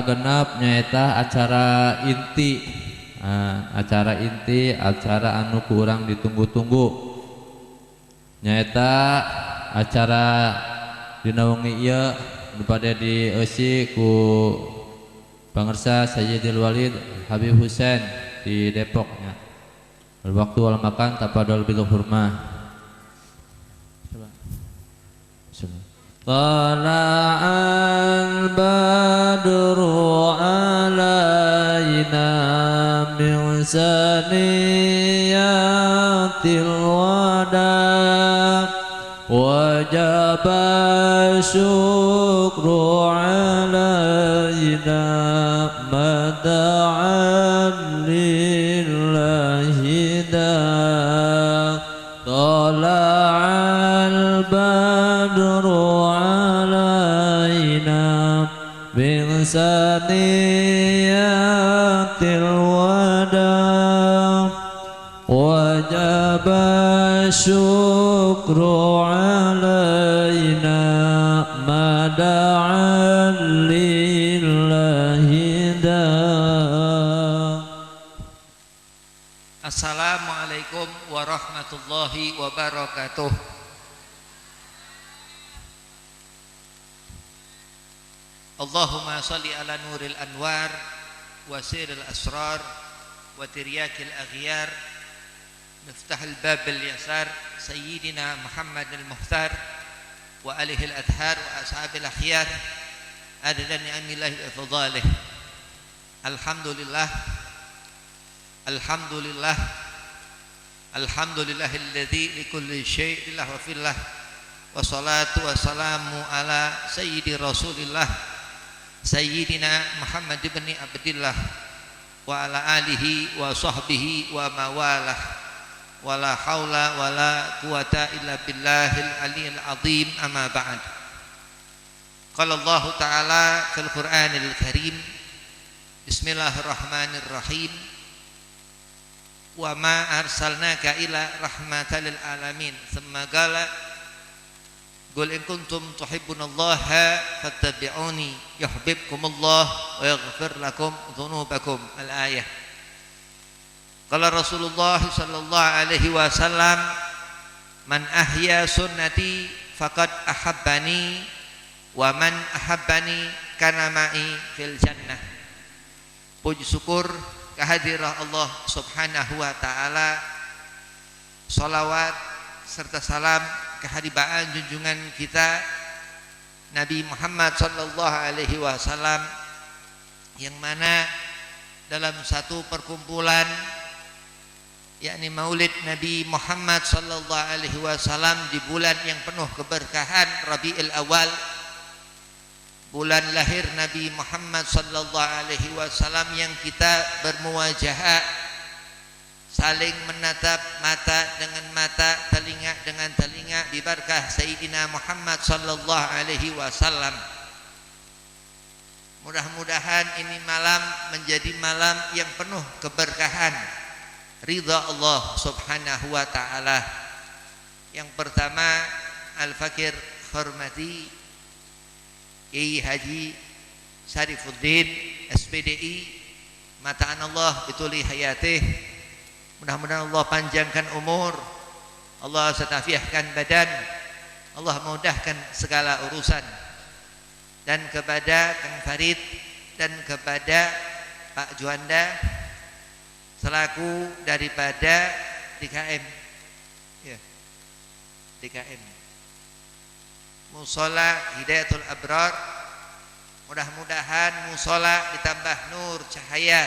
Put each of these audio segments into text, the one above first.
kagenep nyaeta acara inti. Acara inti, acara anu ku urang ditunggu-tunggu. Nyaeta acara dina wengi ieu nu pada dieusi ku pangersa Sayyidil Walid Habib Husain di Depoknya. Waktu wal makan tapadol bil hurmah. Tala'al badru alaina min saniyatil wada wajaba syukru alaina mada'an lillahi da tala'al badru min saniyatil wada wajaba syukru alaina mada'an lillahi da. Assalamualaikum warahmatullahi wabarakatuh. Allahumma salli ala nuril anwar wa siril asrar wa tiryakil aghyar miftahil babil yasar sayyidina Muhammad al-Muhtar wa alihi al-adhar wa ashabil akhyar adadan ni'amillahi wa fadhalih. Alhamdulillah alhamdulillah alhamdulillahilladzi likulli syai'in lahu wa fillah wa salatu wa salamu ala sayyidi rasulillah Sayyidina Muhammad ibn Abdillah wa ala alihi wa sahbihi wa mawalah wa la hawla wa la quwata illa billahil aliyil azim amma ba'd. Qala Allah ta'ala fil Qur'anil Karim Bismillahirrahmanirrahim wa ma arsalnaka ila rahmatan lil alamin thumma qala Qul in kuntum tuhibbunallaha fattabi'uni yuhibbukumullah wa yaghfir lakum dzunubakum. Al-ayah. Qala Rasulullah sallallahu alaihi wasallam man ahya sunnati faqad ahabbani wa man ahabbani kana ma'i fil jannah. Puji syukur kehadiran Allah Subhanahu wa taala. Salawat serta salam kehadibaan junjungan kita Nabi Muhammad sallallahu alaihi wasallam yang mana dalam satu perkumpulan yakni Maulid Nabi Muhammad sallallahu alaihi wasallam di bulan yang penuh keberkahan Rabiul Awal, bulan lahir Nabi Muhammad sallallahu alaihi wasallam yang kita bermuwajahah saling menatap mata dengan mata, telinga dengan telinga bi barakah Sayyidina Muhammad sallallahu alaihi wasallam. Mudah-mudahan ini malam menjadi malam yang penuh keberkahan ridha Allah Subhanahu wa taala. Yang pertama, Al-Fakir hormati Kiai Haji Syarifuddin SPDI mataan Allah bituli hayatih. Mudah-mudahan Allah panjangkan umur, Allah setafiahkan badan, Allah mudahkan segala urusan. Dan kepada Kang Farid dan kepada Pak Juanda selaku daripada DKM ya, DKM Musola Hidayatul Abrar, mudah-mudahan musola ditambah nur cahaya,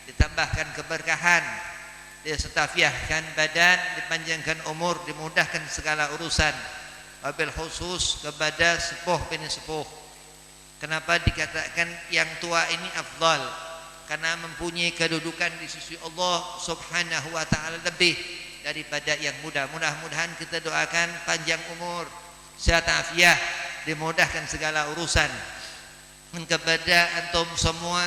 ditambahkan keberkahan, disetafiahkan badan, dipanjangkan umur, dimudahkan segala urusan. Wabil khusus kepada sepuh bin sepuh. Kenapa dikatakan yang tua ini afdal? Karena mempunyai kedudukan di sisi Allah Subhanahu wa taala lebih daripada yang muda. Mudah-mudahan kita doakan panjang umur, sehat afiat, dimudahkan segala urusan. Dan kepada antum semua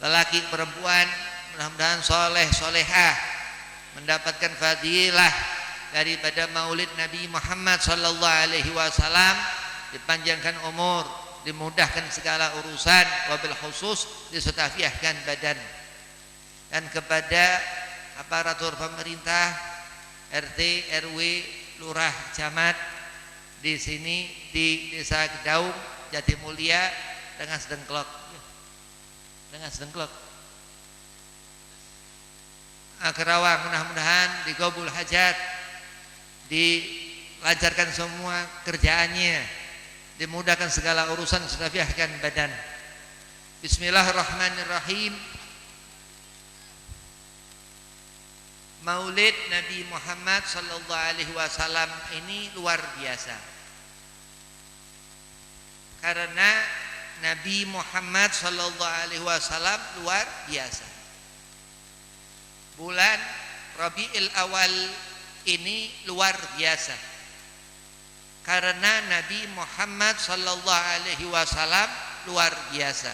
lelaki perempuan, mudah-mudahan soleh solehah, mendapatkan fadilah daripada Maulid Nabi Muhammad sallallahu alaihi wasallam, dipanjangkan umur, dimudahkan segala urusan, wabil khusus disutafiahkan badan. Dan kepada aparatur pemerintah, RT, RW, lurah, camat di sini di Desa Kedaung, Jatimulya dengan sedengklok. Kerawang, mudah-mudahan digabul hajat, dilancarkan semua kerjaannya, dimudahkan segala urusan, sutafiahkan badan. Bismillahirrahmanirrahim. Maulid Nabi Muhammad sallallahu alaihi wasallam ini luar biasa. Karena Nabi Muhammad sallallahu alaihi wasallam luar biasa. Bulan Rabiul Awal ini luar biasa. Karena Nabi Muhammad sallallahu alaihi wasallam luar biasa.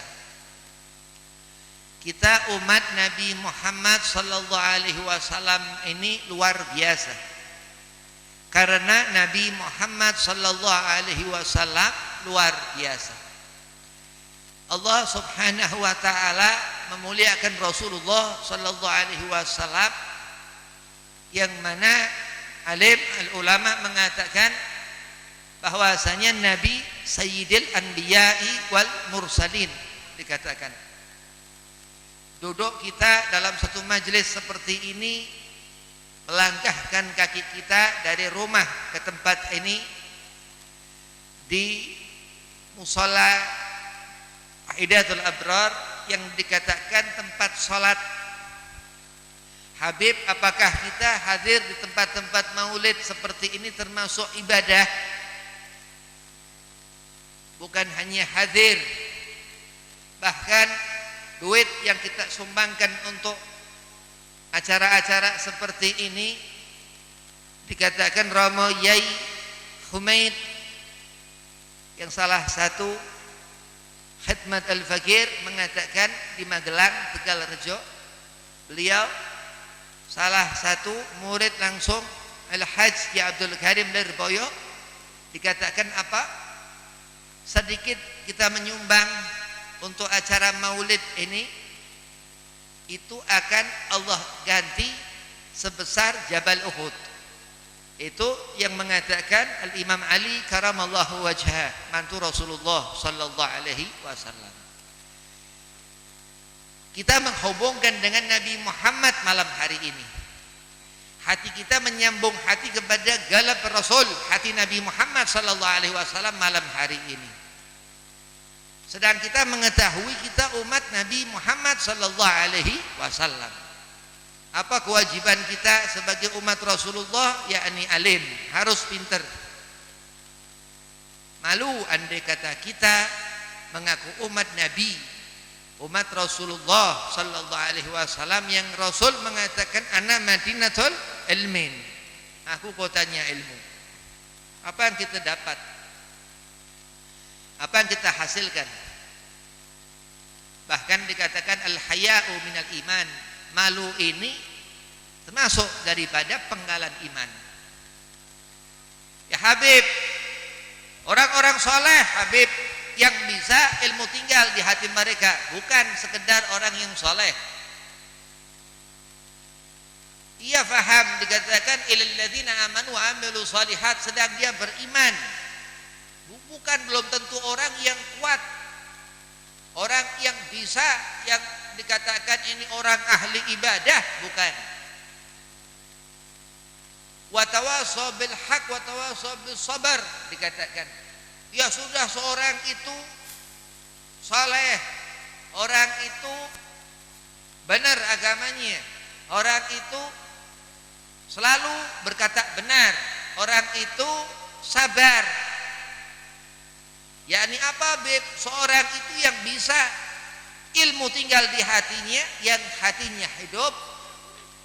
Kita umat Nabi Muhammad sallallahu alaihi wasallam ini luar biasa. Karena Nabi Muhammad sallallahu alaihi wasallam luar biasa. Allah Subhanahu wa taala memuliakan Rasulullah sallallahu alaihi wasallam, yang mana alim al-ulama mengatakan bahwasanya Nabi Sayyidil Anbiya'i wal Mursalin. Dikatakan duduk kita dalam satu majelis seperti ini, melangkahkan kaki kita dari rumah ke tempat ini di musola Hidayatul Abrar yang dikatakan tempat sholat. Habib, apakah kita hadir di tempat-tempat maulid seperti ini termasuk ibadah? Bukan hanya hadir, bahkan duit yang kita sumbangkan untuk acara-acara seperti ini dikatakan Romo Yai Humaid, yang salah satu Khidmat Al-Fakir, mengatakan di Magelang, Tegalrejo, beliau salah satu murid langsung Al-Hajj Ki Abdul Karim Lirboyo, dikatakan apa? Sedikit kita menyumbang untuk acara maulid ini, itu akan Allah ganti sebesar Jabal Uhud. Itu yang mengatakan Al-Imam Ali karamallahu wajhah, mantu Rasulullah sallallahu alaihi wasallam. Kita menghubungkan dengan Nabi Muhammad malam hari ini. Hati kita menyambung hati kepada galap Rasul, hati Nabi Muhammad sallallahu alaihi wasallam malam hari ini. Sedang kita mengetahui kita umat Nabi Muhammad sallallahu alaihi wasallam. Apa kewajiban kita sebagai umat Rasulullah? Yakni alim, harus pintar. Malu andai kata kita mengaku umat Nabi, umat Rasulullah sallallahu alaihi wasallam, yang Rasul mengatakan ana madinatul ilmin, aku kotanya ilmu. Apa yang kita dapat? Apa yang kita hasilkan? Bahkan dikatakan al-haya'u minal iman, malu ini termasuk daripada penggalan iman. Ya Habib, orang-orang soleh Habib yang bisa ilmu tinggal di hati mereka, bukan sekedar orang yang soleh. Ia faham, dikatakan ilal ladzina amanu wa amilu shalihat, sedang dia beriman. Bukan belum tentu orang yang kuat, orang yang bisa, yang dikatakan ini orang ahli ibadah, bukan. Wa tawasaw bil haq wa tawasaw bis sabar, dikatakan ya sudah, seorang itu saleh, orang itu benar agamanya, orang itu selalu berkata benar, orang itu sabar. Yakni apa, Beb? Seorang itu yang bisa ilmu tinggal di hatinya, yang hatinya hidup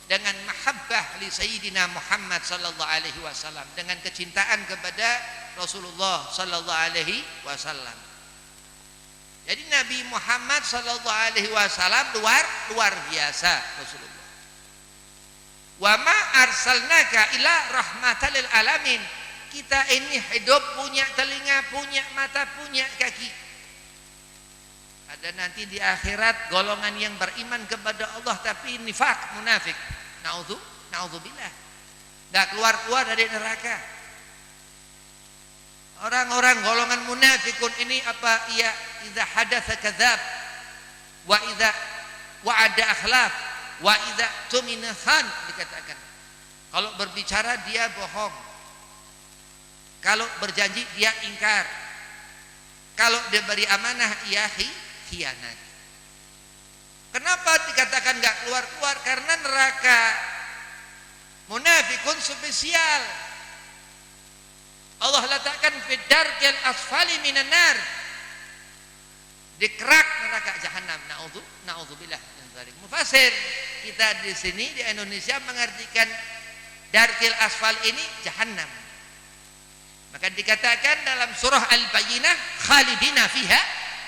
dengan mahabbah li Sayyidina Muhammad sallallahu alaihi wasallam, dengan kecintaan kepada Rasulullah sallallahu alaihi wasallam. Jadi Nabi Muhammad sallallahu alaihi wasallam luar biasa Rasulullah. Wa ma arsalnaka ila rahmatan lil alamin. Kita ini hidup, punya telinga, punya mata, punya kaki. Ada nanti di akhirat golongan yang beriman kepada Allah tapi nifak, munafik. Naudzubillah. Enggak keluar-keluar dari neraka. Orang-orang golongan munafikun ini apa? Ia idza hadatsa kadzab wa idza wa'ada akhlaf wa idza tumina khan, dikatakan. Kalau berbicara dia bohong. Kalau berjanji dia ingkar. Kalau diberi amanah ia khianat. Kenapa dikatakan enggak keluar-keluar? Karena neraka munafikun spesial. Allah letakkan fi darkil asfali minan nar. Di kerak neraka jahanam. Naudzubillah min dzalik. Mufassir kita di sini di Indonesia mengartikan darkil asfal ini jahanam. Maka dikatakan dalam surah Al-Bayyinah khalidina fiha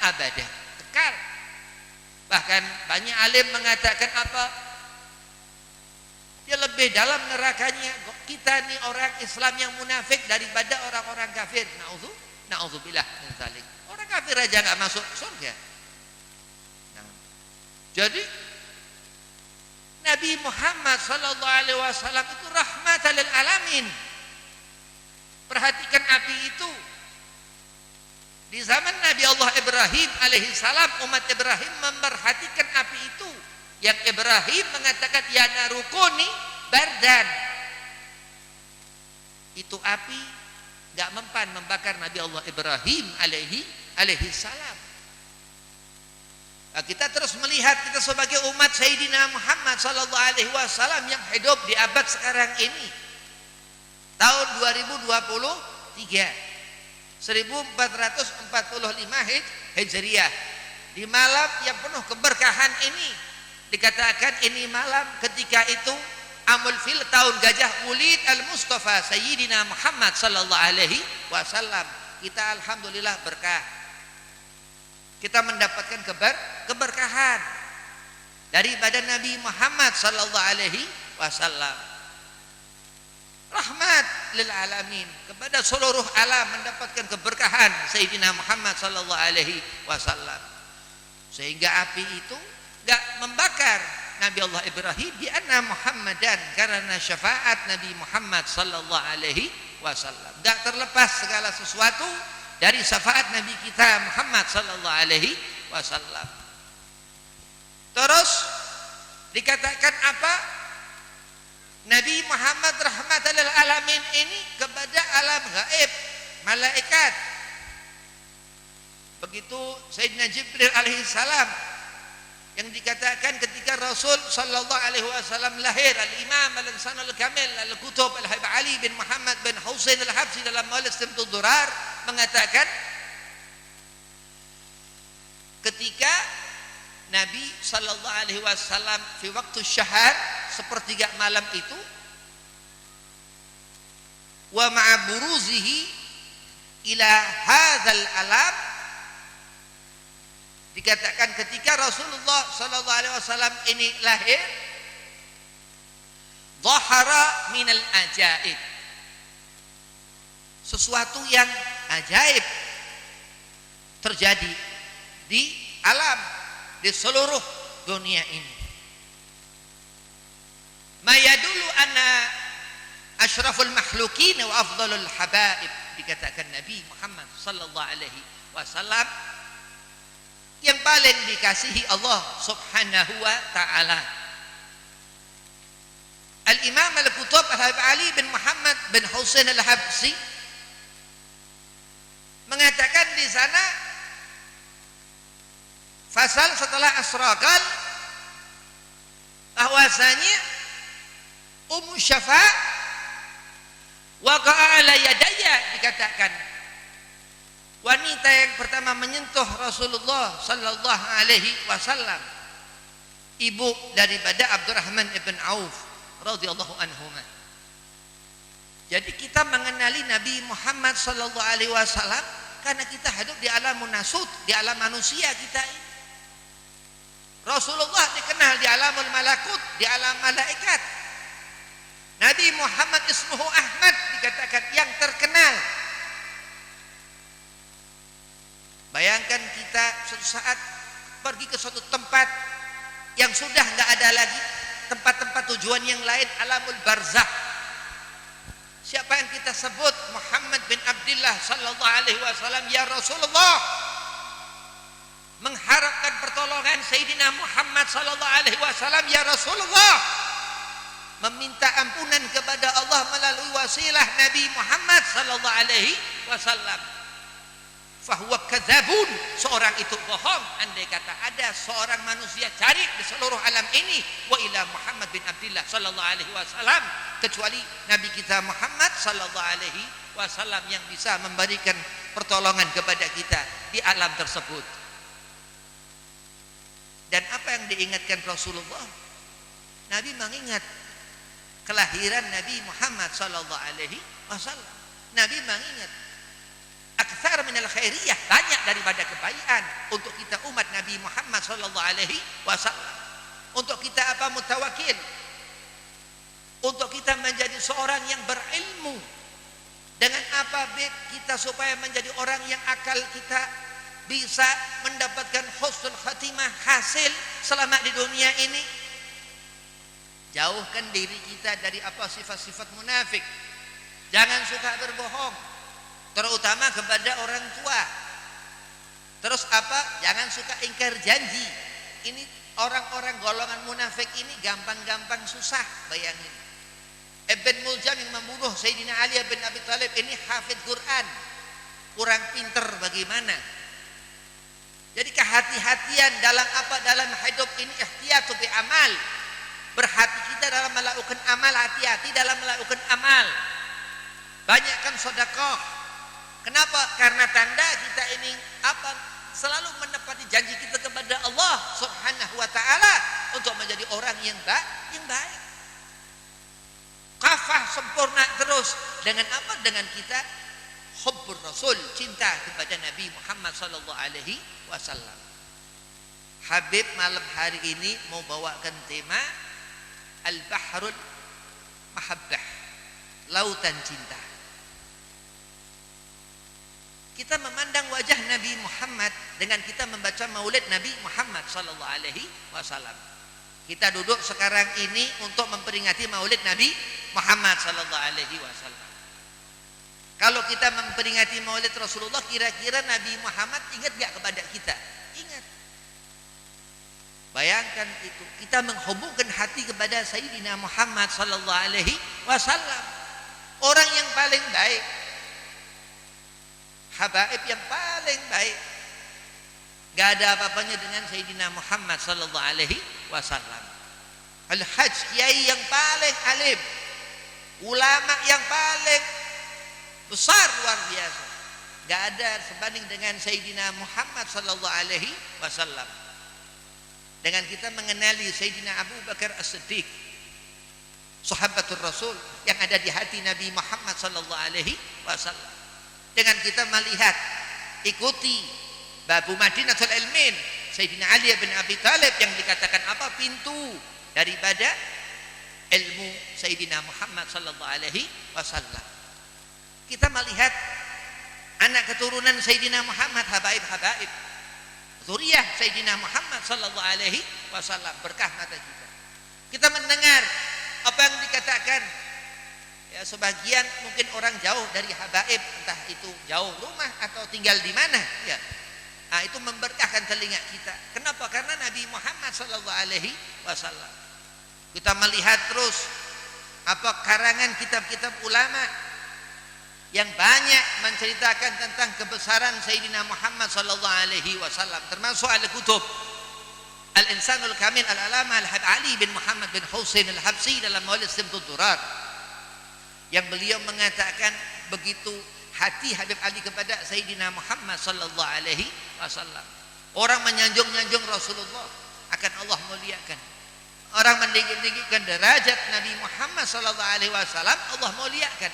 abada. Kekal. Bahkan banyak alim mengatakan apa? Dia lebih dalam nerakanya kita nih orang Islam yang munafik daripada orang-orang kafir. Naudzubillah min dzalik. Orang kafir aja enggak masuk surga. Nah, jadi Nabi Muhammad sallallahu alaihi wasallam itu rahmatan lil alamin. Perhatikan api itu. Di zaman Nabi Allah Ibrahim alaihi salam, umat Ibrahim memperhatikan api itu. Yang Ibrahim mengatakan ya narukuni bardan. Itu api enggak mempan membakar Nabi Allah Ibrahim alaihi salam. Nah, kita terus melihat kita sebagai umat Sayyidina Muhammad sallallahu alaihi wasallam yang hidup di abad sekarang ini. Tahun 2023 1445 Hijriah. Di malam yang penuh keberkahan ini dikatakan ini malam ketika itu Amul Fil tahun gajah Wulid Al-Mustafa Sayyidina Muhammad sallallahu alaihi wasallam. Kita alhamdulillah berkah. Kita mendapatkan keberkahan daripada Nabi Muhammad sallallahu alaihi wasallam. Rahmat lil alamin, kepada seluruh alam mendapatkan keberkahan Sayyidina Muhammad sallallahu alaihi wasallam. Sehingga api itu enggak membakar Nabi Allah Ibrahim di anna Muhammadan, karena syafaat Nabi Muhammad sallallahu alaihi wasallam. Enggak terlepas segala sesuatu dari syafaat Nabi kita Muhammad sallallahu alaihi wasallam. Terus dikatakan apa? Nabi Muhammad rahmatan lil alamin ini kepada alam gaib, malaikat. Begitu Sayyidina Jibril alaihi salam yang dikatakan ketika Rasul sallallahu alaihi wasallam lahir, al-Imam al-Insan al-Kamil al-Kutub al-Habib Ali bin Muhammad bin Husain al-Habsyi dalam Maulid Istimtud Durar mengatakan ketika Nabi sallallahu alaihi wasallam di waktu syahar sepertiga malam itu wa ma'a buruzihi ila hadzal alam, dikatakan ketika Rasulullah sallallahu alaihi wasallam ini lahir, dhahara minal ajaib, sesuatu yang ajaib terjadi di alam, di seluruh dunia ini. Ma yadullu anna asyraful makhlukin wa afdalul habaib, dikatakan Nabi Muhammad sallallahu alaihi wasallam yang paling dikasihi Allah subhanahu wa ta'ala. Al-Imam al-Kutub al-Habib Ali bin Muhammad bin Husain al-Habsyi mengatakan di sana fasal setelah asraqal bahwasanya Ummu Syafa' waqa'a ala yadayya, dikatakan wanita yang pertama menyentuh Rasulullah sallallahu alaihi wasallam, ibu daripada Abdurrahman ibn Auf radhiyallahu anhuma. Jadi kita mengenali Nabi Muhammad sallallahu alaihi wasallam karena kita hidup di alam munasut, di alam manusia kita ini. Rasulullah dikenal di alamul malakut, di alam malaikat. Nabi Muhammad ismuhu Ahmad, dikatakan yang terkenal. Bayangkan kita suatu saat pergi ke suatu tempat yang sudah nggak ada lagi tempat-tempat tujuan yang lain, alamul barzakh. Siapa yang kita sebut? Muhammad bin Abdullah sallallahu alaihi wasallam, ya Rasulullah, mengharapkan pertolongan Sayyidina Muhammad sallallahu alaihi wasallam, ya Rasulullah, meminta ampunan kepada Allah melalui wasilah Nabi Muhammad sallallahu alaihi wasallam. Fahuwa kadzabun, seorang itu bohong. Andai kata ada seorang manusia cari di seluruh alam ini wa ila Muhammad bin Abdullah sallallahu alaihi wasallam, kecuali Nabi kita Muhammad sallallahu alaihi wasallam yang bisa memberikan pertolongan kepada kita di alam tersebut. Dan apa yang diingatkan Rasulullah? Nabi mengingat kelahiran Nabi Muhammad sallallahu alaihi wasallam. Nabi mengingat aktsar minal khairiyah, banyak daripada kebaikan untuk kita umat Nabi Muhammad sallallahu alaihi wasallam. Untuk kita apa? Mutawakkil. Untuk kita menjadi seorang yang berilmu. Dengan apa kita supaya menjadi orang yang akal kita bisa mendapatkan husnul khatimah, hasil selama di dunia ini. Jauhkan diri kita dari apa? Sifat-sifat munafik. Jangan suka berbohong, terutama kepada orang tua. Terus apa? Jangan suka ingkar janji. Ini orang-orang golongan munafik ini gampang-gampang susah. Bayangin, Ibn Muljam yang membunuh Sayyidina Ali bin Abi Thalib ini hafid Quran, kurang pinter bagaimana? Jadi kehati-hatian dalam apa? Dalam hidup ini ihtiyatu bi amal. Berhati kita dalam melakukan amal, hati-hati dalam melakukan amal. Banyakkan sedekah. Kenapa? Karena tanda kita ini apa? Selalu menepati janji kita kepada Allah Subhanahu wa taala untuk menjadi orang yang baik. Kafah sempurna terus dengan apa? Dengan kita hubbur Rasul, cinta kepada Nabi Muhammad sallallahu alaihi wasallam. Habib malam hari ini mau bawakan tema Al-Bahrul Mahabbah, lautan cinta. Kita memandang wajah Nabi Muhammad dengan kita membaca maulid Nabi Muhammad sallallahu alaihi wasallam. Kita duduk sekarang ini untuk memperingati maulid Nabi Muhammad sallallahu alaihi wasallam. Kalau kita memperingati maulid Rasulullah, kira-kira Nabi Muhammad ingat enggak kepada kita? Ingat. Bayangkan itu, kita menghubungkan hati kepada Sayyidina Muhammad sallallahu alaihi wasallam, orang yang paling baik, habaib yang paling baik. Gak ada apa-apanya dengan Sayyidina Muhammad sallallahu alaihi wasallam. Al-Hajj, kiai yang paling alim, ulama yang paling besar, luar biasa. Gak ada sebanding dengan Sayyidina Muhammad sallallahu alaihi wasallam. Dengan kita mengenali Sayyidina Abu Bakar As-Siddiq, sahabatul Rasul yang ada di hati Nabi Muhammad sallallahu alaihi wasallam. Dengan kita melihat, ikuti Babu Madinatul Ilmin, Sayyidina Ali bin Abi Thalib yang dikatakan apa? Pintu daripada ilmu Sayyidina Muhammad sallallahu alaihi wasallam. Kita melihat anak keturunan Sayyidina Muhammad, habaib-habaib, zuriyah Sayyidina Muhammad sallallahu alaihi wasallam, berkah mata kita. Kita mendengar apa yang dikatakan, ya, sebagian mungkin orang jauh dari habaib, entah itu jauh rumah atau tinggal di mana, ya. Nah, itu memberkahkan telinga kita. Kenapa? Karena Nabi Muhammad sallallahu alaihi wasallam. Kita melihat terus apa karangan kitab-kitab ulama yang banyak menceritakan tentang kebesaran Sayyidina Muhammad sallallahu alaihi wasallam, termasuk al-kutub Al-Insanul Kamil Al-Alama Al-Habib Ali bin Muhammad bin Husain Al-Habsi dalam Maulid Simtud Durar, yang beliau mengatakan begitu hati Habib Ali kepada Sayyidina Muhammad sallallahu alaihi wasallam. Orang menyanjung-nyanjung Rasulullah akan Allah muliakan. Orang meninggikan derajat Nabi Muhammad sallallahu alaihi wasallam, Allah muliakan.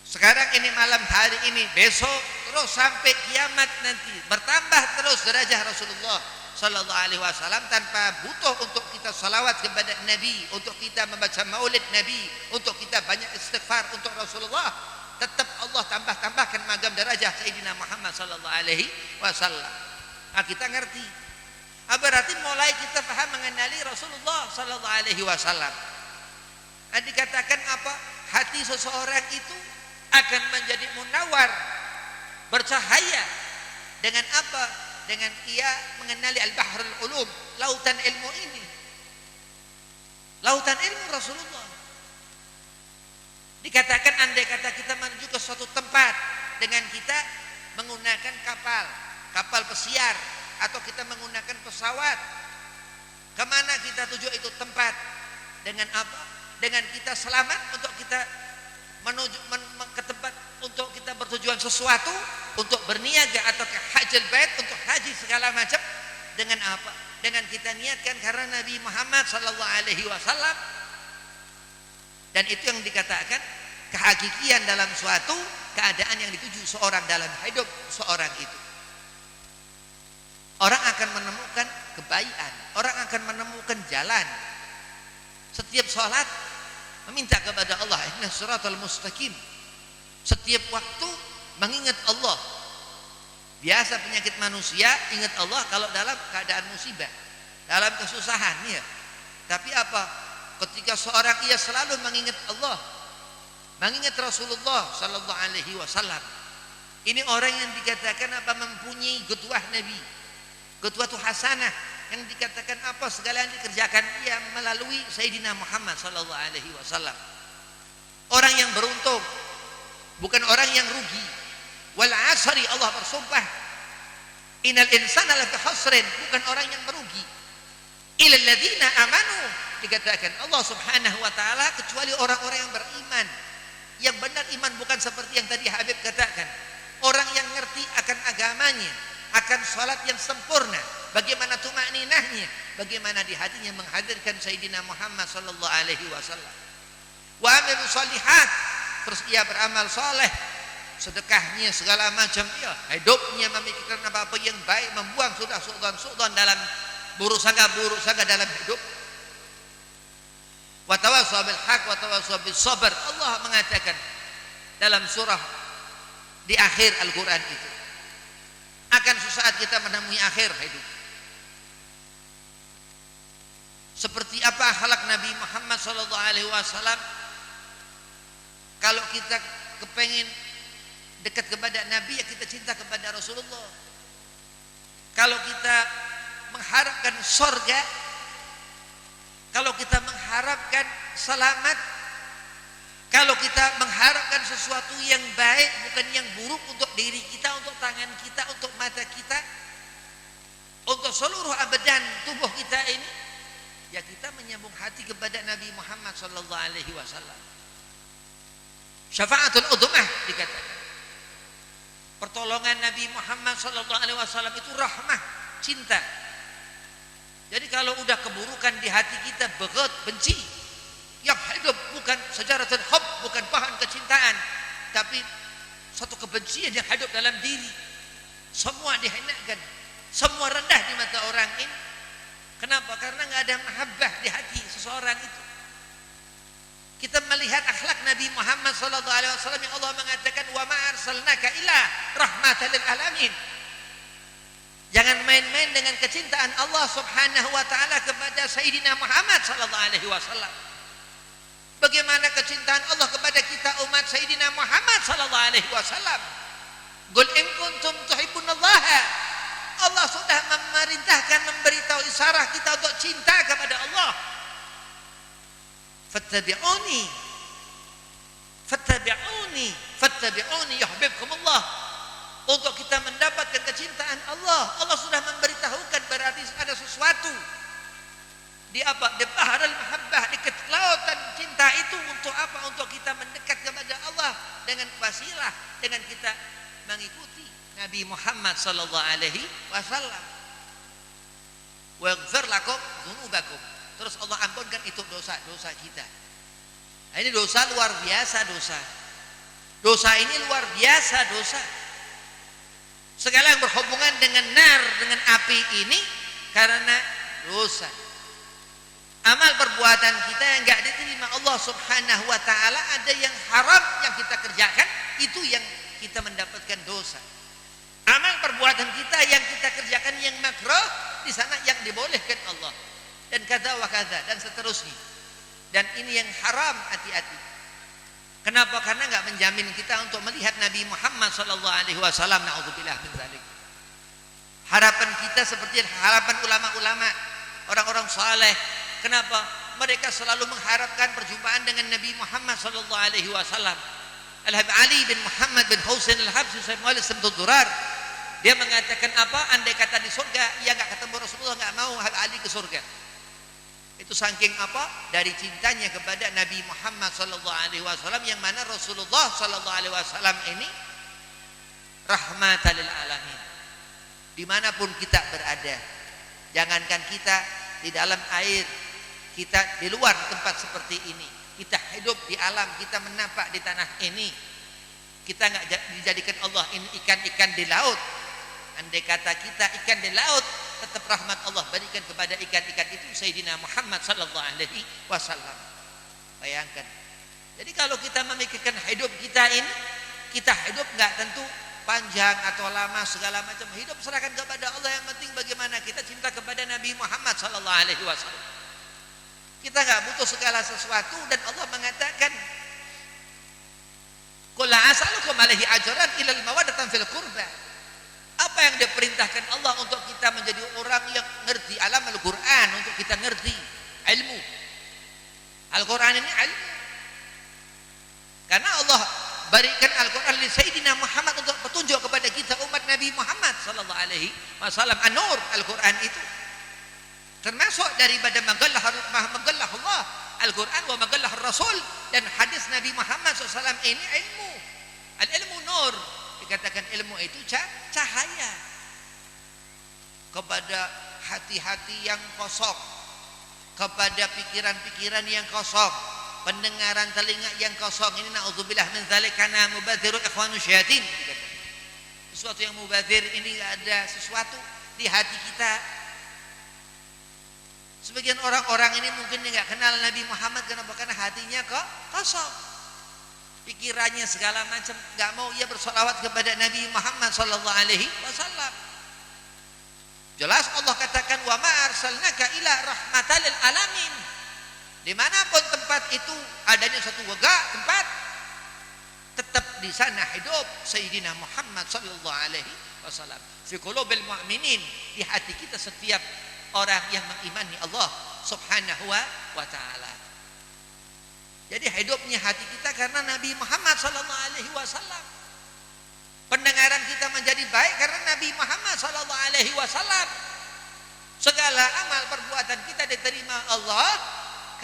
Sekarang ini malam hari ini, besok terus sampai kiamat nanti bertambah terus derajat Rasulullah sallallahu alaihi wasallam tanpa butuh untuk kita salawat kepada Nabi, untuk kita membaca maulid Nabi, untuk kita banyak istighfar untuk Rasulullah, tetap Allah tambahkan magam derajat Sayyidina Muhammad sallallahu alaihi wasallam. Nah, kita ngerti Berarti mulai kita paham mengenali Rasulullah sallallahu alaihi wasallam. Dikatakan apa? Hati seseorang itu akan menjadi munawar, bercahaya dengan apa? Dengan ia mengenali al-bahrul ulum, lautan ilmu ini. Lautan ilmu Rasulullah. Dikatakan andai kata kita menuju ke suatu tempat dengan kita menggunakan kapal pesiar, atau kita menggunakan pesawat, kemana kita tuju itu tempat? Dengan apa? Dengan kita selamat untuk kita menuju ke tempat untuk kita bertujuan sesuatu, untuk berniaga atau ke hajjal bait, untuk haji segala macam. Dengan apa? Dengan kita niatkan karena Nabi Muhammad sallallahu alaihi wasallam. Dan itu yang dikatakan kehakikian dalam suatu keadaan yang dituju seorang dalam hidup seorang itu. Orang akan menemukan kebaikan, orang akan menemukan jalan. Setiap salat meminta kepada Allah, ihdinas siratal mustaqim. Setiap waktu mengingat Allah. Biasa penyakit manusia ingat Allah kalau dalam keadaan musibah, dalam kesusahan ya. Tapi apa? Ketika seorang ia selalu mengingat Allah, mengingat Rasulullah sallallahu alaihi wasallam. Ini orang yang dikatakan apa? Mempunyai qudwah Nabi. Qudwatu hasanah, yang dikatakan apa? Segala yang dikerjakan ia melalui Sayyidina Muhammad sallallahu alaihi wasallam. Orang yang beruntung, bukan orang yang rugi. Wal asri, Allah bersumpah, innal insana lafi khusrin, bukan orang yang merugi. Ilal ladzina amanu, dikatakan Allah Subhanahu wa taala, kecuali orang-orang yang beriman. Yang benar iman, bukan seperti yang tadi Habib katakan. Orang yang ngerti akan agamanya, akan salat yang sempurna, bagaimana tumakninahnya, bagaimana di hatinya menghadirkan Sayyidina Muhammad sallallahu alaihi wasallam. Wa amilu shalihat, terus ia beramal saleh, sedekahnya segala macam, ya hidupnya memikirkan apa-apa yang baik, membuang sudah suudzon dalam buruk sangka dalam hidup. Wa tawassaw bil haq wa tawassaw bis sabr. Allah mengatakan dalam surah di akhir Al-Qur'an itu, akan sesaat kita menemui akhir hidup. Seperti apa akhlak Nabi Muhammad sallallahu alaihi wasallam? Kalau kita kepengen dekat kepada Nabi, ya kita cinta kepada Rasulullah. Kalau kita mengharapkan surga, kalau kita mengharapkan selamat, kalau kita mengharapkan sesuatu yang baik, bukan yang buruk untuk diri kita, untuk tangan kita, untuk mata kita, untuk seluruh abadan tubuh kita ini, ya kita menyambung hati kepada Nabi Muhammad sallallahu alaihi wasallam. Syafaatul udhmah dikatakan. Pertolongan Nabi Muhammad sallallahu alaihi wasallam itu rahmah, cinta. Jadi kalau udah keburukan di hati kita, berat, benci, yang hidup bukan sejaratul hub, bukan bahan kecintaan, tapi satu kebencian yang hidup dalam diri. Semua dihinakan, semua rendah di mata orang ini. Kenapa? Karena nggak ada mahabbah di hati seseorang itu. Kita melihat akhlak Nabi Muhammad sallallahu alaihi wasallam yang Allah mengatakan, wa ma arsalnaka illa rahmatan lil alamin. Jangan main-main dengan kecintaan Allah Subhanahu wa taala kepada Sayyidina Muhammad sallallahu alaihi wasallam. Bagaimana kecintaan Allah kepada kita umat Sayyidina Muhammad sallallahu alaihi wasallam? Qul in kuntum tuhibbunallaha. Allah sudah memerintahkan, memberitahu isyarat kita untuk cinta kepada Allah. Fattabi'uni yuhibbukumullah. Untuk kita mendapatkan kecintaan Allah, Allah sudah memberitahukan, berarti ada sesuatu di apa? Di bahrul mahabbah, di kelautan cinta itu. Untuk apa? Untuk kita mendekat kepada Allah dengan wasilah, dengan kita mengikuti Nabi Muhammad sallallahu alaihi wasallam. Wa yaghfir lakum dzunubakum. Terus Allah ampunkan itu dosa-dosa kita. Nah, ini dosa luar biasa dosa. Dosa ini luar biasa dosa. Segala yang berhubungan dengan nar, dengan api ini karena dosa. Amal perbuatan kita yang enggak diterima Allah Subhanahu wa taala, ada yang haram yang kita kerjakan, itu yang kita mendapatkan dosa. Amal perbuatan kita yang kita kerjakan yang makruh, di sana yang dibolehkan Allah dan kata wa kata dan seterusnya. Dan ini yang haram, hati-hati. Kenapa? Karena enggak menjamin kita untuk melihat Nabi Muhammad sallallahu alaihi wasallam. Nauzubillah min dzalik. Harapan kita seperti harapan ulama-ulama, orang-orang saleh. Kenapa? Mereka selalu mengharapkan perjumpaan dengan Nabi Muhammad sallallahu alaihi wasallam. Al-Habib Ali bin Muhammad bin Husain Al-Habsyi Sahib Muhammad Samtud Durar, dia mengatakan apa? Andai kata di surga ia enggak ketemu Rasulullah, enggak mau Habib Ali ke surga. Itu saking apa? Dari cintanya kepada Nabi Muhammad sallallahu alaihi wasallam, yang mana Rasulullah sallallahu alaihi wasallam ini rahmatan lil alamin. Dimanapun kita berada, jangankan kita di dalam air, kita di luar tempat seperti ini, kita hidup di alam, kita menapak di tanah ini, kita enggak dijadikan Allah ini ikan-ikan di laut. Andai kata kita ikan di laut, tetap rahmat Allah berikan kepada ikan-ikan itu Sayyidina Muhammad sallallahu alaihi wasallam. Bayangkan. Jadi kalau kita memikirkan hidup kita ini, kita hidup enggak tentu panjang atau lama, segala macam hidup serahkan kepada Allah. Yang penting bagaimana kita cinta kepada Nabi Muhammad sallallahu alaihi wasallam. Kita enggak butuh segala sesuatu, dan Allah mengatakan, "Qul la as'alukum alaihi ajran illa al-mawaddatan fil qurba." Apa yang diperintahkan Allah untuk kita menjadi orang yang ngerti alam Al-Quran, untuk kita ngerti ilmu. Al-Quran ini ilmu. Karena Allah berikan Al-Quran li Sayyidina Muhammad untuk petunjuk kepada kita umat Nabi Muhammad sallallahu alaihi wasallam. An-Nur, Al-Quran itu termasuk daripada magallah Allah, Al-Quran wa magallah Rasul, dan hadis Nabi Muhammad SAW ini ilmu. Al-ilmu nur. Dikatakan ilmu itu cahaya kepada hati-hati yang kosong, kepada pikiran-pikiran yang kosong, pendengaran telinga yang kosong. Ini naudzubillah min dzalik, kana mubadzirul ikhwanu syayatin. Sesuatu yang mubadzir ini enggak ada sesuatu di hati kita. Sebagian orang-orang ini mungkin enggak kenal Nabi Muhammad. Kenapa? Karena hatinya kok kosong, pikirannya segala macam, enggak mau ia bersolawat kepada Nabi Muhammad sallallahu alaihi wasallam. Jelas Allah katakan, wa ma arsalnaka ila rahmatan lil alamin. Dimanapun tempat itu adanya satu tempat, tetap di sana hidup Sayyidina Muhammad sallallahu alaihi wasallam. Fi qulubil mu'minin, di hati kita setiap orang yang mengimani Allah subhanahu wa ta'ala. Jadi hidupnya hati kita karena Nabi Muhammad sallallahu alaihi wasallam. Pendengaran kita menjadi baik karena Nabi Muhammad sallallahu alaihi wasallam. Segala amal perbuatan kita diterima Allah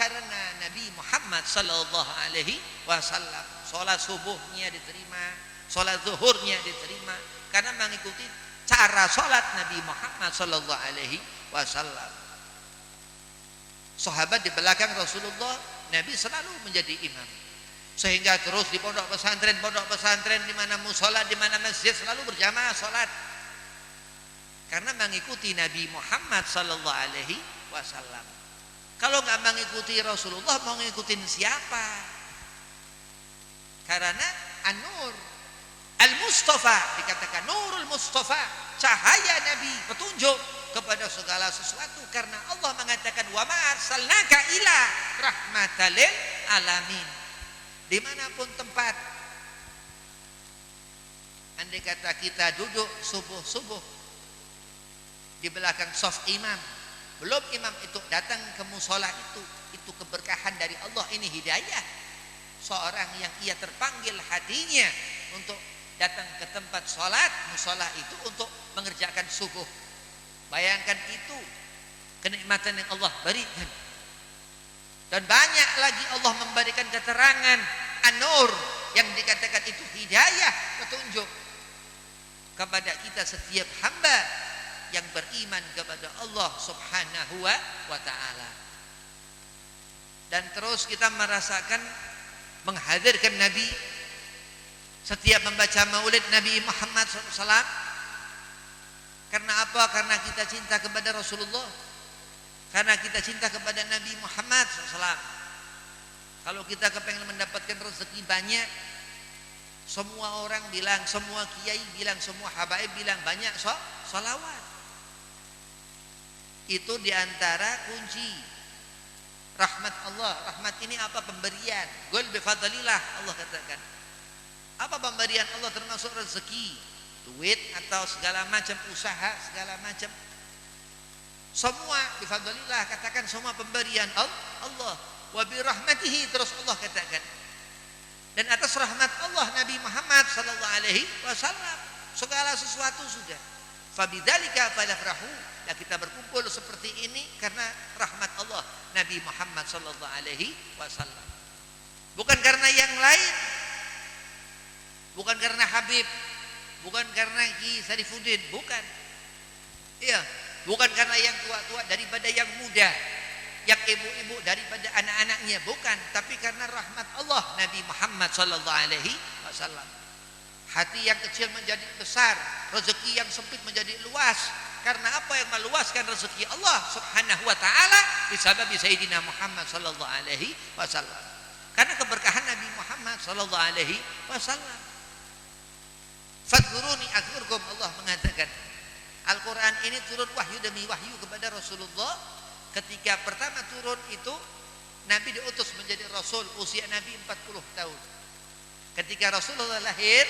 karena Nabi Muhammad sallallahu alaihi wasallam. Salat subuhnya diterima, salat zuhurnya diterima karena mengikuti cara salat Nabi Muhammad sallallahu alaihi wasallam. Sahabat di belakang Rasulullah, Nabi selalu menjadi imam. Sehingga terus di pondok pesantren di mana musola, di mana masjid selalu berjamaah salat. Karena mengikuti Nabi Muhammad sallallahu alaihi wasallam. Kalau enggak mengikuti Rasulullah, mau ngikutin siapa? Karena An-Nur Al-Mustafa, dikatakan Nurul Mustafa, cahaya Nabi, petunjuk kepada segala sesuatu. Karena Allah mengatakan, wa ma arsalnaka ila rahmatan lil alamin. Dimanapun tempat, andai kata kita duduk subuh di belakang shaf imam, belum imam itu datang ke musola, itu keberkahan dari Allah. Ini hidayah seorang yang ia terpanggil hatinya untuk datang ke tempat sholat musola itu untuk mengerjakan subuh. Bayangkan itu kenikmatan yang Allah berikan. Dan banyak lagi Allah memberikan keterangan An-Nur yang dikatakan itu hidayah, petunjuk kepada kita setiap hamba yang beriman kepada Allah subhanahu wa ta'ala. Dan terus kita merasakan menghadirkan Nabi setiap membaca maulid Nabi Muhammad SAW. Karena apa? Karena kita cinta kepada Rasulullah, karena kita cinta kepada Nabi Muhammad SAW. Kalau kita kepengen mendapatkan rezeki banyak, semua orang bilang, semua kiai bilang, semua habaib bilang banyak salawat. Itu diantara kunci rahmat Allah. Rahmat ini apa? Pemberian. Qul bi fadlillah, Allah katakan. Apa pemberian Allah? Termasuk rezeki, duit atau segala macam usaha, segala macam. Semua bi fadlillah, katakan semua pemberian Allah. Wa bi rahmatihi, terus Allah katakan. Dan atas rahmat Allah Nabi Muhammad sallallahu alaihi wasallam segala sesuatu sudah. Fabidzalika falafrahu. Ya, kita berkumpul seperti ini karena rahmat Allah Nabi Muhammad sallallahu alaihi wasallam. Bukan karena yang lain. Bukan karena Habib, bukan karena Ki Sarifuddin, bukan. Iya, bukan karena yang tua-tua daripada yang muda, yang ibu-ibu daripada anak-anaknya, bukan, tapi karena rahmat Allah Nabi Muhammad sallallahu alaihi wasallam. Hati yang kecil menjadi besar, rezeki yang sempit menjadi luas. Karena apa? Yang meluaskan rezeki Allah Subhanahu wa taala disebab Sayyidina Muhammad sallallahu alaihi wasallam. Karena keberkahan Nabi Muhammad sallallahu alaihi wasallam. Fadhkuruni azkurkum, Allah mengatakan. Al-Qur'an ini turun wahyu demi wahyu kepada Rasulullah. Ketika pertama turun itu Nabi diutus menjadi Rasul, usia Nabi 40 tahun. Ketika Rasulullah lahir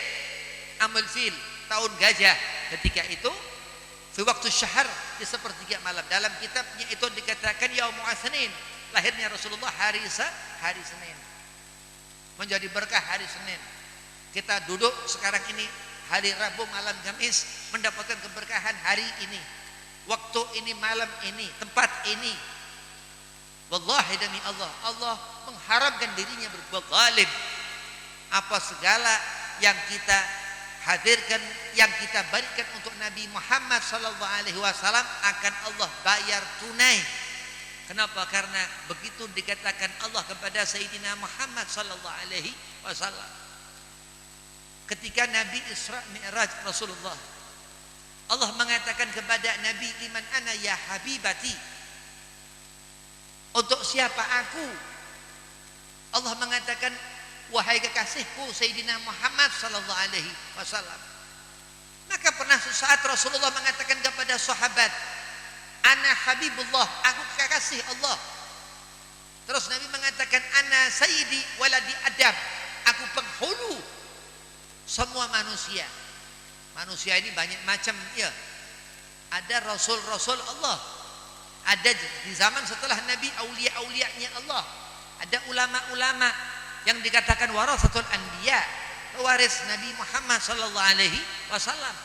Amul Fil, tahun gajah, ketika itu fi waktu syahr, di sepertiga malam. Dalam kitabnya itu dikatakan Yaumul Atsnin, lahirnya Rasulullah hari Senin. Menjadi berkah hari Senin. Kita duduk sekarang ini hari Rabu malam Kamis mendapatkan keberkahan hari ini. Waktu ini, malam ini, tempat ini. Wallahi demi Allah, Allah mengharamkan dirinya berbuat zalim. Apa segala yang kita hadirkan, yang kita berikan untuk Nabi Muhammad sallallahu alaihi wasallam akan Allah bayar tunai. Kenapa? Karena begitu dikatakan Allah kepada Sayyidina Muhammad sallallahu alaihi wasallam. Ketika Nabi Isra Mi'raj Rasulullah, Allah mengatakan kepada Nabi, liman ana ya habibati, untuk siapa aku? Allah mengatakan, wahai kekasihku Sayyidina Muhammad sallallahu alaihi wasallam. Maka pernah sesaat Rasulullah mengatakan kepada sahabat, ana habibullah, aku kekasih Allah. Terus Nabi mengatakan, ana sayyidi waladi Adam, aku penghulu semua manusia. Manusia ini banyak macam ya. Ada rasul-rasul Allah. Ada di zaman setelah Nabi aulia-aulianya Allah. Ada ulama-ulama yang dikatakan warasatul anbiya, pewaris Nabi Muhammad sallallahu alaihi wasallam.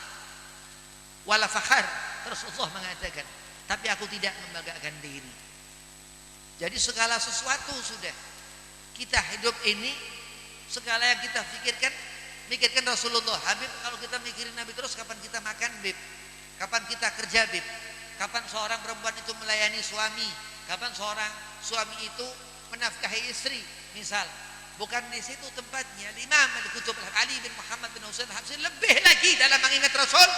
Wala fakhar. Terus Allah mengatakan, tapi aku tidak membanggakan diri. Jadi segala sesuatu sudah kita hidup ini, segala yang kita pikirkan Rasulullah. Habib, kalau kita mikirin Nabi terus, kapan kita makan, Bib? Kapan kita kerja, Bib? Kapan seorang perempuan itu melayani suami? Kapan seorang suami itu menafkahi istri? Misal, bukan di situ tempatnya. Imam Al-Qutub Ali bin Muhammad bin Husain Al-Habsyi lebih lagi dalam mengingat Rasul.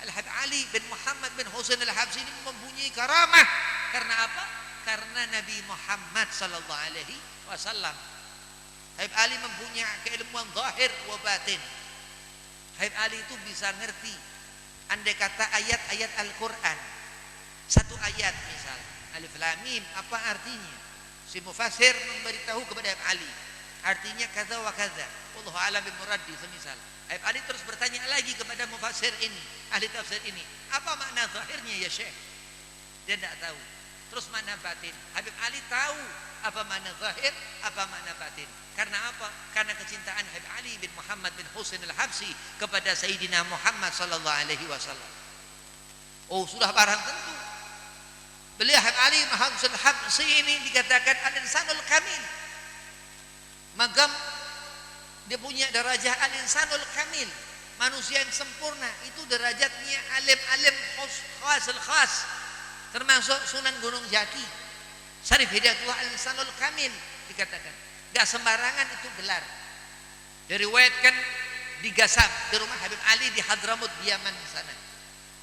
Al-Habib Ali bin Muhammad bin Husain Al-Habsyi ini mempunyai karamah. Karena apa? Karena Nabi Muhammad sallallahu alaihi wasallam. Habib Ali mempunyai keilmuan zahir wa batin. Habib Ali itu bisa ngerti andai kata ayat-ayat Al-Quran. Satu ayat misal, Alif Lam Mim, apa artinya? Si mufassir memberitahu kepada Habib Ali, artinya kaza wa kaza. Wallahu a'lam bimuradi semisal. Habib Ali terus bertanya lagi kepada mufassir ini, ahli tafsir ini, apa makna zahirnya ya Syekh? Dia tidak tahu. Terus mana batin? Habib Ali tahu apa makna zahir, apa makna batin. Karena apa? Karena kecintaan Habib Ali bin Muhammad bin Husain Al-Habsyi kepada Sayyidina Muhammad sallallahu alaihi wasallam. Oh, sudah barang tentu. Beliau Habib Ali bin Muhammad Al-Habsyi ini dikatakan al-insanul kamil. Magam, dia punya derajat al-insanul kamil, manusia yang sempurna. Itu derajatnya alim-alim khasul khas, termasuk Sunan Gunung Jati, Syarif Hidayatullah al-insanul kamil dikatakan. Gak sembarangan itu gelar. Diriwayatkan di Gasam, di rumah Habib Ali di Hadramut di Yaman sana.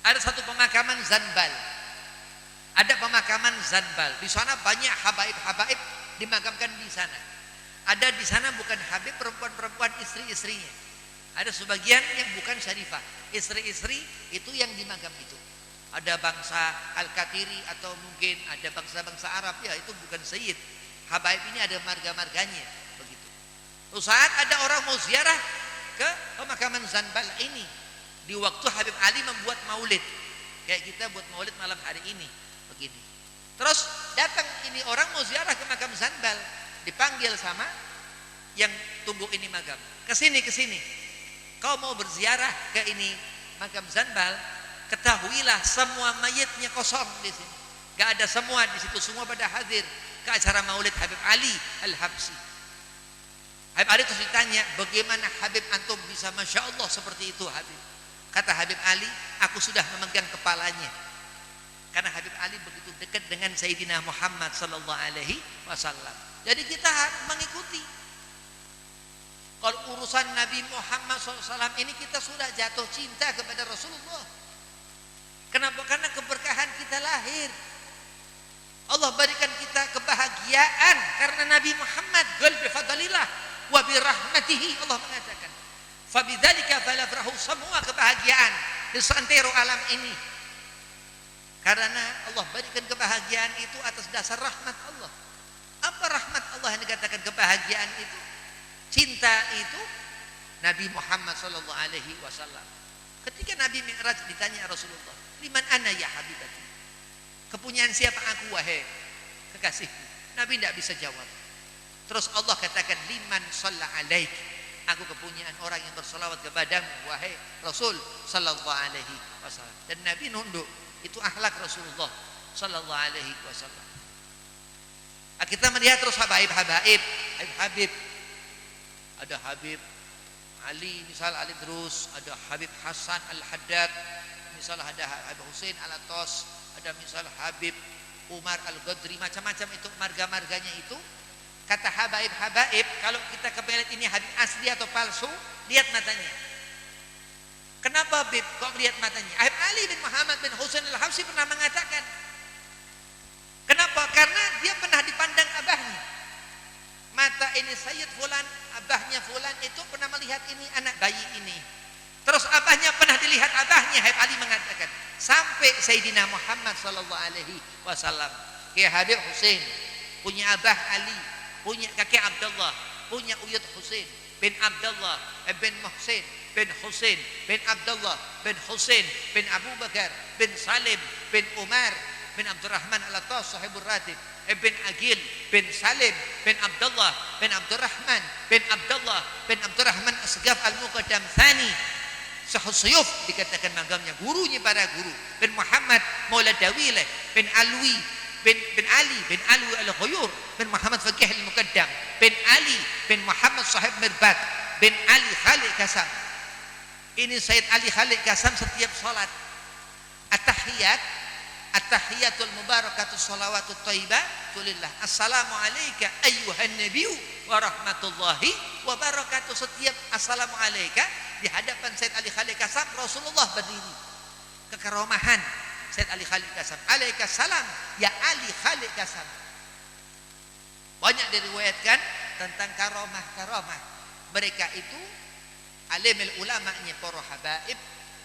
Ada satu pemakaman Zanbal. Ada pemakaman Zanbal. Di sana banyak habaib-habaib dimakamkan di sana. Ada di sana bukan habib, perempuan-perempuan, istri-istrinya. Ada sebagian yang bukan syarifah, istri-istri itu yang dimakam itu. Ada bangsa Al-Katiri atau mungkin ada bangsa-bangsa Arab, ya itu bukan Sayyid. Habaib ini ada marga-marganya begitu. Suatu saat ada orang mau ziarah ke pemakaman Zanbal ini di waktu Habib Ali membuat maulid. Kayak kita buat maulid malam hari ini begini. Terus datang ini orang mau ziarah ke makam Zanbal, dipanggil sama yang tunggu ini makam. Kesini. Kau mau berziarah ke ini makam Zanbal, ketahuilah semua mayitnya kosong di sini. Gak ada semua di situ, semua pada hadir ke acara maulid Habib Ali Al-Habsyi. Habib Ali terus ditanya, bagaimana Habib antum bisa Masya Allah seperti itu Habib? Kata Habib Ali, aku sudah memegang kepalanya. Karena Habib Ali begitu dekat dengan Sayyidina Muhammad sallallahu alaihi wasallam. Jadi kita harus mengikuti. Kalau urusan Nabi Muhammad SAW ini kita sudah jatuh cinta kepada Rasulullah. Kenapa? Karena keberkahan kita lahir. Allah berikan kita kebahagiaan karena Nabi Muhammad. Qul bi fadlillah wa bi rahmatihi, Allah mengatakan. Fa bidzalika falafrahu, semua kebahagiaan di seantero alam ini. Karena Allah berikan kebahagiaan itu atas dasar rahmat Allah. Apa rahmat Allah yang dikatakan kebahagiaan itu? Cinta itu Nabi Muhammad sallallahu alaihi wasallam. Ketika Nabi Mi'raj ditanya Rasulullah, "Liman ana ya habibati?" Kepunyaan siapa aku wahai kekasihku? Nabi tidak bisa jawab. Terus Allah katakan, "Liman shalla alaik." Aku kepunyaan orang yang bersalawat kepadamu wahai Rasul sallallahu alaihi wasallam. Dan Nabi nunduk. Itu akhlak Rasulullah sallallahu alaihi wasallam. Kita melihat terus Habib. Ada Habib Ali, misal Ali terus, ada Habib Hasan Al-Haddad, misal ada Habib Hussein Al-Atos, ada misal Habib Umar Al-Ghadri, macam-macam itu marga-marganya itu. Kata Habib, kalau kita kebelet ini Habib asli atau palsu, lihat matanya. Kenapa Habib kok lihat matanya? Habib Ali bin Muhammad bin Hussein Al-Habsyi pernah mengatakan. Kenapa? Karena dia pernah dipandang abahnya. Mata ini Sayyid Fulan, abahnya Fulan itu pernah melihat ini anak bayi ini. Terus abahnya pernah dilihat abahnya. Habib Ali mengatakan sampai Sayyidina Muhammad sallallahu alaihi wasallam. Kayak Habib Hussein punya abah Ali, punya kakek Abdullah, punya uyut Hussein bin Abdullah bin Muhsin bin Hussein bin Abdullah bin Hussein bin Abu Bakar bin Salim bin Umar bin Abdurrahman Al-Atas sahibur ratib bin Agil bin Salim bin Abdullah bin Abdurrahman bin Abdullah bin Abdurrahman Asgaf Al-Muqaddam Thani Sahusuyuf dikatakan magamnya, gurunya para guru, bin Muhammad Maula Dawilah bin Alwi bin Ali bin Alwi Al-Ghuyur bin Muhammad Faqih Al-Muqaddam bin Ali bin Muhammad Sahib Mirbat bin Ali Khalid Kasam. Ini Sayyid Ali Khalid Kasam setiap salat At-tahiyatul mubarakatus salawatut thayyibah tulillah. Assalamu alayka ayyuhan nabiyyu wa rahmatullahi wa barakatuh. Setiap assalamu alayka di hadapan Sayyid Ali Khalid Kasam, Rasulullah berdiri. Kekeromahan Sayyid Ali Khalid Kasam. Alaika salam ya Ali Khalid Kasam. Banyak diriwayatkan tentang karomah-karomah. Mereka itu alimul ulama'nya para habaib.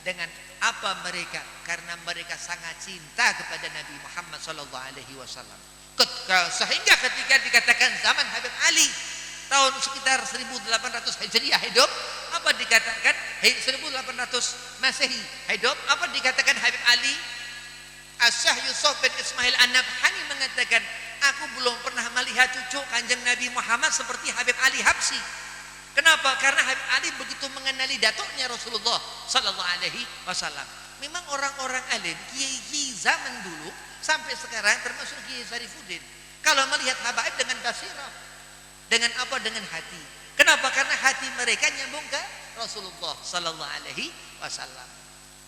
Dengan apa mereka? Karena mereka sangat cinta kepada Nabi Muhammad sallallahu alaihi wasallam. Sehingga ketika dikatakan zaman Habib Ali tahun sekitar 1800 Hijriah hidup, apa dikatakan 1800 Masehi hidup, apa dikatakan Habib Ali? Asyah Yusuf bin Ismail An-Nabhani mengatakan, aku belum pernah melihat cucu Kanjeng Nabi Muhammad seperti Habib Ali Habsyi. Kenapa? Karena Habib Ali begitu mengenali datuknya Rasulullah sallallahu alaihi wasallam. Memang orang-orang alim, kiai-kiai zaman dulu sampai sekarang termasuk Kiai Sarifuddin, kalau melihat habaib dengan basirah, dengan apa? Dengan hati. Kenapa? Karena hati mereka nyambung ke Rasulullah sallallahu alaihi wasallam.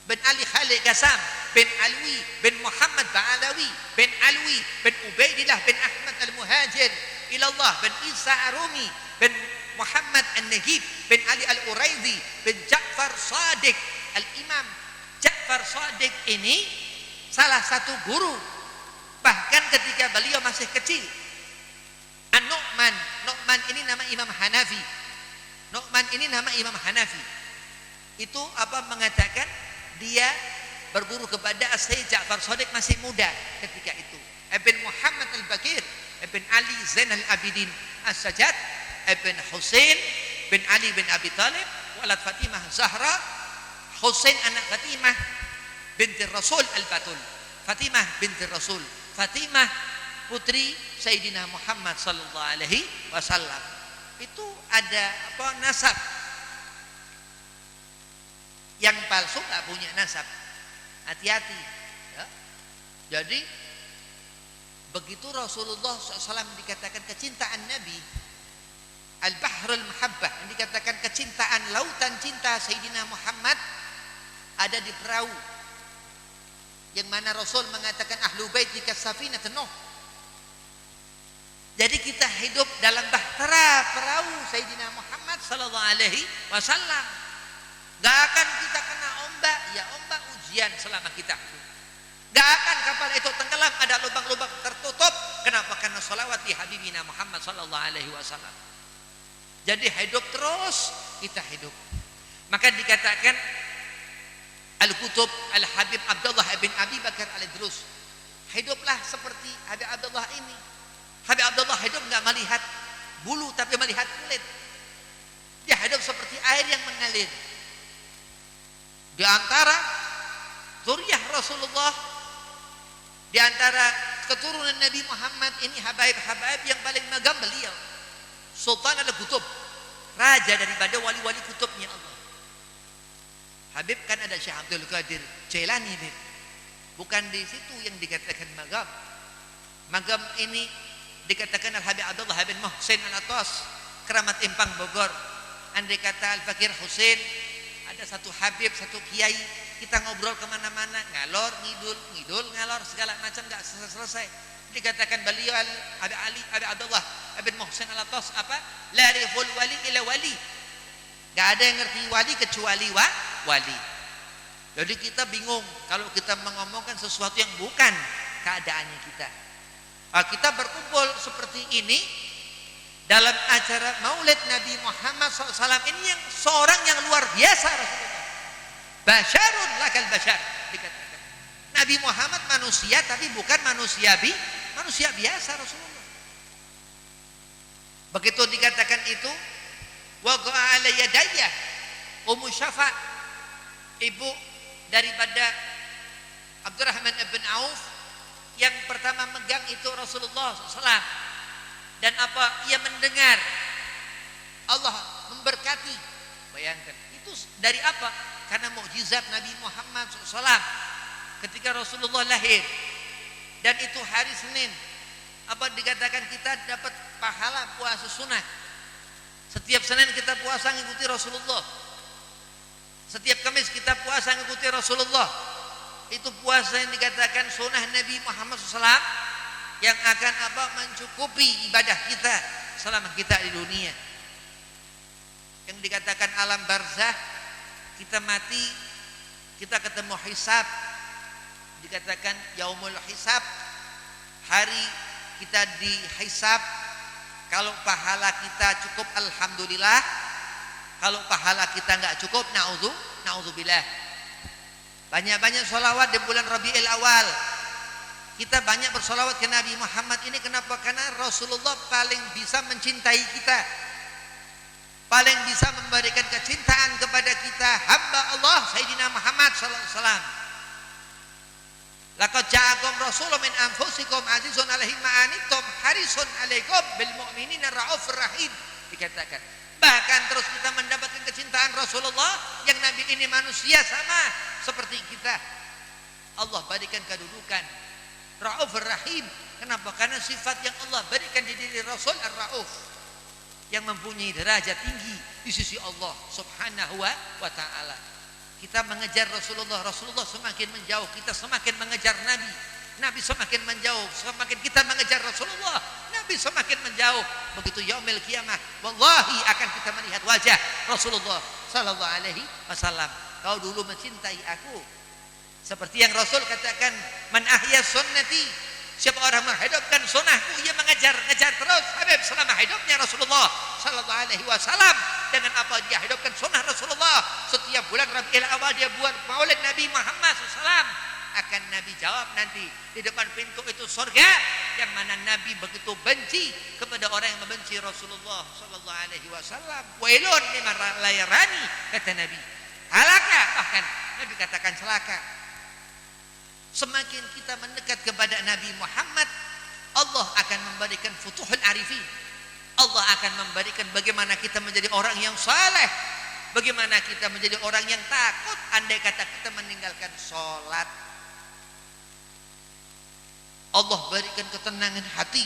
Bin Ali Khalid Kasam bin Alwi bin Muhammad Ba'alawi bin Alwi bin Ubaidillah bin Ahmad Al-Muhajir ilallah bin Isa Arumi bin Muhammad An-Nagib bin Ali Al-Uraidi bin Ja'far Sadiq. Al-Imam Ja'far Sadiq ini salah satu guru, bahkan ketika beliau masih kecil. Nu'man ini nama Imam Hanafi. Nu'man ini nama Imam Hanafi. Itu apa mengatakan dia berguru kepada Sayyid Ja'far Shadiq masih muda ketika itu. Ibn Muhammad Al-Baqir, Ibn Ali Zain Al-Abidin As-Sajjad, Ibn Husain bin Ali bin Abi Talib, walad Fatimah Zahra, Husain anak Fatimah binti Rasul Al-Batul, Fatimah binti Rasul, Fatimah putri Sayyidina Muhammad sallallahu alaihi wasallam. Itu ada apa nasab. Yang palsu tak punya nasab. Hati-hati ya. Jadi begitu Rasulullah SAW dikatakan kecintaan Nabi, Al-Bahrul Mahabbah, yang dikatakan kecintaan lautan cinta Sayyidina Muhammad, ada di perahu yang mana Rasul mengatakan ahlu baiti kasafinatun Nuh. Jadi kita hidup dalam bahtera perahu Sayyidina Muhammad sallallahu alaihi wasallam. Gak akan kita kena ombak, ya ombak ujian selama kita hidup. Gak akan kapal itu tenggelam, ada lubang-lubang tertutup. Kenapa? Karena salawat di Habibina Muhammad sallallahu alaihi wasallam. Jadi hidup terus kita hidup. Maka dikatakan Al-Kutub Al-Habib Abdullah ibn Abi Bakar Al-Idrus, hiduplah seperti Habib Abdullah ini. Habib Abdullah hidup enggak melihat bulu tapi melihat kulit. Dia hidup seperti air yang mengalir. Di antara zuriyah Rasulullah, di antara keturunan Nabi Muhammad ini habaib-habaib yang paling megam beliau Sultan Al-Kutub, raja daripada wali-wali kutubnya Allah. Habib kan ada Syekh Abdul Qadir Jailani, bukan di situ yang dikatakan magam. Magam ini dikatakan Al-Habib Abdullah bin Muhsin Al-Atas, Keramat Impang Bogor. Andai kata Al-Fakir Husain, ada satu Habib, satu Kiai, kita ngobrol kemana-mana, ngalor, ngidul, ngalor, segala macam gak selesai. Dikatakan beliau Habib Ali, Habib Abdullah bin Muhsin Al-Atas apa? La riful wali ila wali. Gak ada yang ngerti wali kecuali wali. Jadi kita bingung kalau kita mengomongkan sesuatu yang bukan keadaannya kita. Kita berkumpul seperti ini dalam acara Maulid Nabi Muhammad SAW ini yang seorang yang luar biasa Rasulullah. Basyarun lakal basyar dikatakan. Nabi Muhammad manusia tapi bukan manusia biasa Rasulullah. Begitu dikatakan itu, waqa'a ala yadayya Ummu Syafa, ibu daripada Abdurrahman ibn Auf, yang pertama megang itu Rasulullah SAW. Dan apa? Ia mendengar Allah memberkati. Bayangkan, itu dari apa? Karena mukjizat Nabi Muhammad SAW ketika Rasulullah lahir. Dan itu hari Senin. Apa dikatakan kita dapat pahala puasa sunnah. Setiap Senin kita puasa mengikuti Rasulullah. Setiap Kamis kita puasa mengikuti Rasulullah. Itu puasa yang dikatakan sunnah Nabi Muhammad SAW yang akan apa? Mencukupi ibadah kita selama kita di dunia. Yang dikatakan alam barzah, kita mati, kita ketemu hisab. Dikatakan yaumul hisab, hari kita dihisab. Kalau pahala kita cukup alhamdulillah, kalau pahala kita enggak cukup naudzubillah. Banyak-banyak sholawat di bulan Rabiul Awal. Kita banyak bersolawat ke Nabi Muhammad ini. Kenapa? Karena Rasulullah paling bisa mencintai kita, paling bisa memberikan kecintaan kepada kita. Hamba Allah Sayyidina Muhammad sallallahu alaihi wasallam. Laqad ja'akum rasulun min anfusikum azizun 'alaihi ma anittum harisun 'alaikum bil mu'minina raufur rahim. Dikatakan bahkan terus kita mendapatkan kecintaan Rasulullah yang Nabi ini manusia sama seperti kita. Allah berikan kedudukan Raufur Rahim. Kenapa? Karena sifat yang Allah berikan di diri Rasul Ar-Rauf, yang mempunyai derajat tinggi di sisi Allah Subhanahu wa taala. Kita mengejar Rasulullah, Rasulullah semakin menjauh, kita semakin mengejar Nabi. Nabi semakin menjauh, semakin kita mengejar Rasulullah, Nabi semakin menjauh. Begitu yaumil kiamah, wallahi akan kita melihat wajah Rasulullah sallallahu alaihi wasallam. Kau dulu mencintai aku, seperti yang Rasul katakan, man ahya sunnati, siapa orang menghidupkan sunnahku, ia mengejar terus Habib selama hidupnya Rasulullah sallallahu alaihi wasallam, dengan apa dia hidupkan sunnah Rasulullah. Setiap bulan Rabiul Awal dia buat maulid Nabi Muhammad SAW. Akan Nabi jawab nanti di depan pintu itu surga, yang mana Nabi begitu benci kepada orang yang membenci Rasulullah sallallahu alaihi wasallam. Wailun liman la yarani, kata Nabi. Halaka, bahkan Nabi katakan celaka. Semakin kita mendekat kepada Nabi Muhammad, Allah akan memberikan futuhul arifin. Allah akan memberikan bagaimana kita menjadi orang yang saleh, bagaimana kita menjadi orang yang takut andai kata kita meninggalkan sholat. Allah berikan ketenangan hati.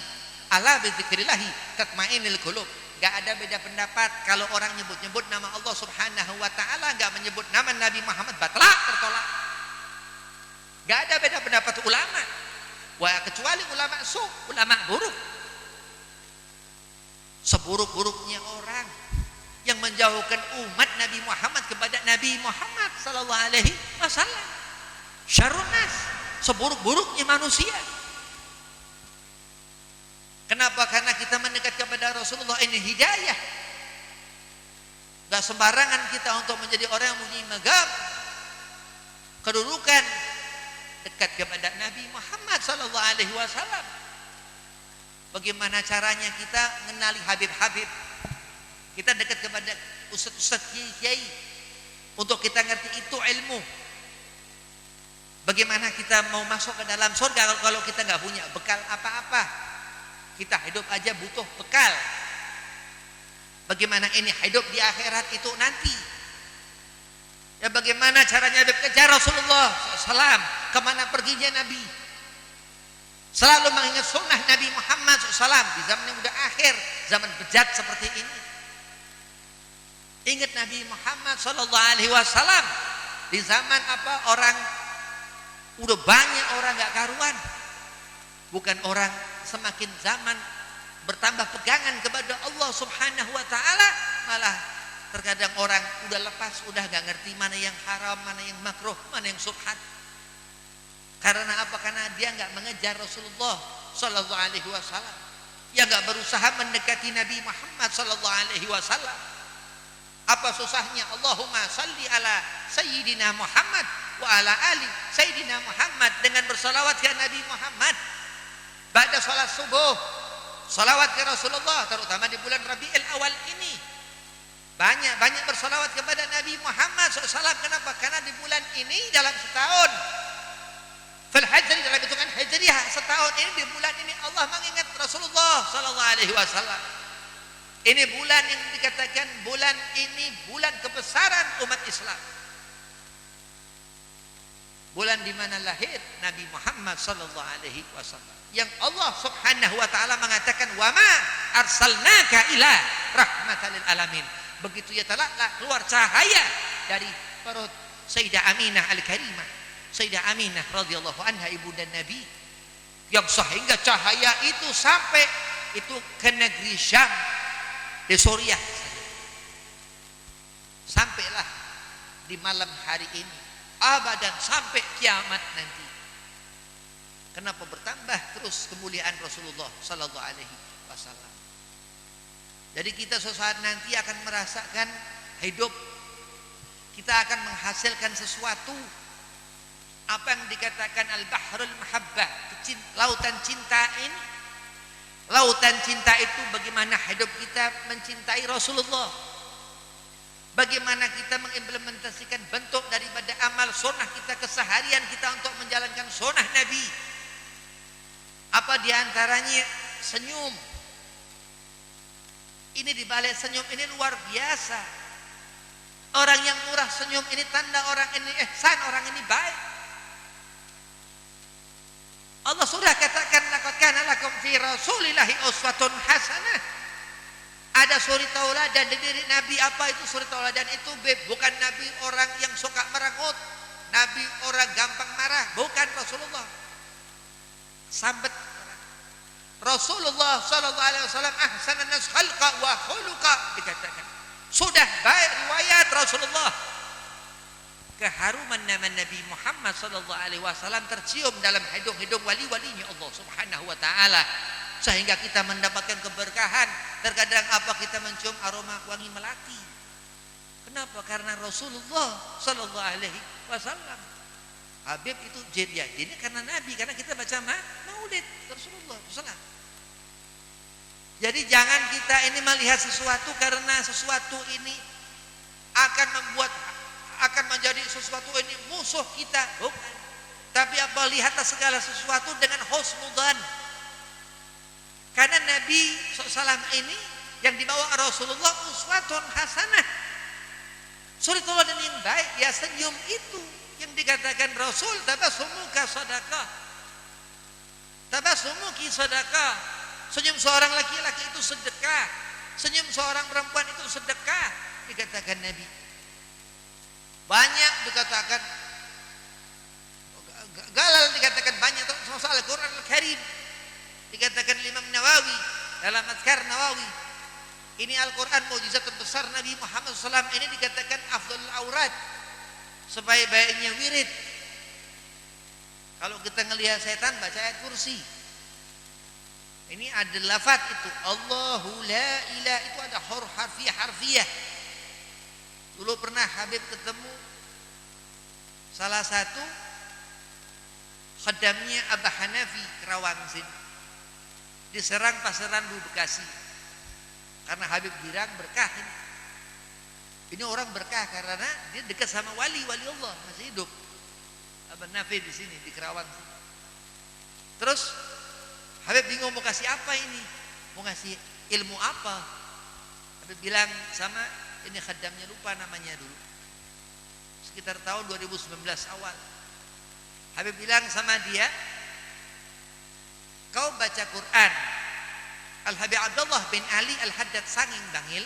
Ala bi dzikrillahi tatmainnul qulub. Gak ada beda pendapat kalau orang nyebut-nyebut nama Allah Subhanahu wa taala, gak menyebut nama Nabi Muhammad batlak, tertolak. Gak ada beda pendapat ulama. Wah, kecuali ulama ulama buruk. Seburuk-buruknya orang yang menjauhkan umat Nabi Muhammad kepada Nabi Muhammad sallallahu alaihi wasallam. Syarrun nas, seburuk-buruknya manusia. Kenapa? Karena kita mendekat kepada Rasulullah, ini hidayah. Gak sembarangan kita untuk menjadi orang yang punya megam kedudukan dekat kepada Nabi Muhammad sallallahu alaihi wasallam. Bagaimana caranya kita mengenali Habib-habib? Kita dekat kepada ustaz-ustaz, kiai, untuk kita ngerti itu ilmu. Bagaimana kita mau masuk ke dalam surga kalau kita nggak punya bekal apa-apa? Kita hidup aja butuh bekal. Bagaimana ini hidup di akhirat itu nanti? Ya, bagaimana caranya kejar Rasulullah SAW? Kemana perginya Nabi? Selalu mengingat sunnah Nabi Muhammad SAW di zaman yang udah akhir, zaman bejat seperti ini. Ingat Nabi Muhammad SAW di zaman apa? Orang udah banyak orang gak karuan. Bukan orang semakin zaman bertambah pegangan kepada Allah Subhanahu wa taala, malah terkadang orang udah lepas, udah gak ngerti mana yang haram, mana yang makruh, mana yang subhat. Karena apa? Karena dia gak mengejar Rasulullah sallallahu alaihi wasallam. Dia gak berusaha mendekati Nabi Muhammad sallallahu alaihi wasallam. Apa susahnya? Allahumma salli ala sayyidina Muhammad wa ala ali sayyidina Muhammad, dengan bersalawat ke Nabi Muhammad. Ba'da salat subuh, salawat ke Rasulullah, terutama di bulan Rabiul Awal ini. Banyak bersalawat kepada Nabi Muhammad SAW. Kenapa? Karena di bulan ini dalam setahun, fil hajri, dalam hitungan hijriah, setahun ini, di bulan ini Allah mengingat Rasulullah SAW. Ini bulan yang dikatakan bulan ini bulan kebesaran umat Islam. Bulan di mana lahir Nabi Muhammad SAW, yang Allah Subhanahu wa taala mengatakan wa ma arsalnaka ila rahmatan lil alamin. Begitu ya telah keluar cahaya dari perut Sayyidah Aminah Al-Karimah, Sayyidah Aminah radhiyallahu anha, ibunda Nabi, yang sehingga cahaya itu sampai itu ke negeri Syam di Suriah. Sampailah di malam hari ini, abadan sampai kiamat nanti. Kenapa bertambah terus kemuliaan Rasulullah sallallahu alaihi wasallam? Jadi kita sesaat nanti akan merasakan hidup, kita akan menghasilkan sesuatu, apa yang dikatakan al-bahrul mahabbah, lautan cinta ini. Lautan cinta itu bagaimana hidup kita mencintai Rasulullah, bagaimana kita mengimplementasikan bentuk daripada amal sunnah kita, keseharian kita untuk menjalankan sunnah Nabi. Apa diantaranya? Senyum. Ini dibalik senyum ini luar biasa. Orang yang murah senyum ini tanda orang ini ihsan, orang ini baik. Allah sudah katakan laqad kana lakum fi rasulillahi uswatun hasanah. Ada suri tauladan di diri Nabi. Apa itu suri tauladan itu? Bukan Nabi orang yang suka merengut, Nabi orang gampang marah, bukan Rasulullah. Sambat Rasulullah sallallahu alaihi wasallam ahsanan nas khalqa wa khuluqa, dikatakan sudah baik riwayat Rasulullah. Keharuman nama Nabi Muhammad sallallahu alaihi wasallam tercium dalam hidung-hidung wali-walinya Allah Subhanahu wa taala, sehingga kita mendapatkan keberkahan terkadang apa kita mencium aroma wangi melati. Kenapa? Karena Rasulullah sallallahu alaihi wasallam. Habib itu jadi ini karena Nabi, karena kita baca Maulid Rasulullah sallallahu. Jadi jangan kita ini melihat sesuatu karena sesuatu ini akan menjadi sesuatu ini musuh kita. Bukan. Tapi apa, lihatlah segala sesuatu dengan husnudzan. Karena Nabi SAW ini yang dibawa Rasulullah uswatun hasanah, suri teladan yang baik. Ya senyum itu yang dikatakan Rasul, tabassumuka sadaqah, tabassumuki sadaqah. Senyum seorang laki-laki itu sedekah, senyum seorang perempuan itu sedekah, dikatakan Nabi. Banyak dikatakan galal, dikatakan banyak soal Al-Quran Al-Karim. Dikatakan Imam Nawawi dalam Azkar Nawawi, ini Al-Quran mukjizat terbesar Nabi Muhammad SAW. Ini dikatakan afdhalul aurat, sebaik-baiknya wirid. Kalau kita ngelihat setan baca ayat kursi. Ini ada lafaz itu Allahu la ilaha, itu ada huruf harfiah. Dulu pernah Habib ketemu salah satu khadamnya Abah Hanafi Kerawang sini, diserang Pasar Randu Bekasi. Karena Habib bilang berkah ini. Ini orang berkah karena dia dekat sama wali Allah, masih hidup. Abah Hanafi di sini di Kerawang sini. Terus Habib bingung mau kasih apa ini, mau ngasih ilmu apa. Habib bilang sama ini khadamnya, lupa namanya dulu, sekitar tahun 2019 awal. Habib bilang sama dia, kau baca Quran. Al-Habib Abdullah bin Ali Al-Haddad Sanging Bangil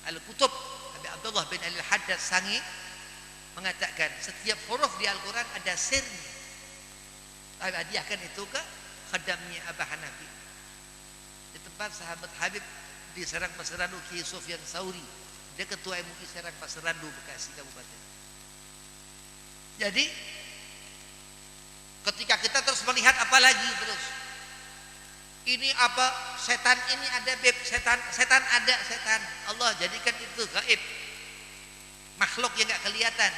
Al-Kutub, Habib Abdullah bin Ali Al-Haddad Sanging mengatakan setiap huruf di Al-Quran ada sirnya. Habib hadiahkan itu ke khadamnya Abah Hanafi di tempat sahabat Habib di Serang Pasar Randu, Ki Sufyan Sauri, dia ketua MUI Serang Pasar Randu Bekasi Kabupaten. Jadi ketika kita terus melihat apalagi terus ini apa, setan ini ada beb, setan ada, setan Allah jadikan itu gaib, makhluk yang enggak kelihatan.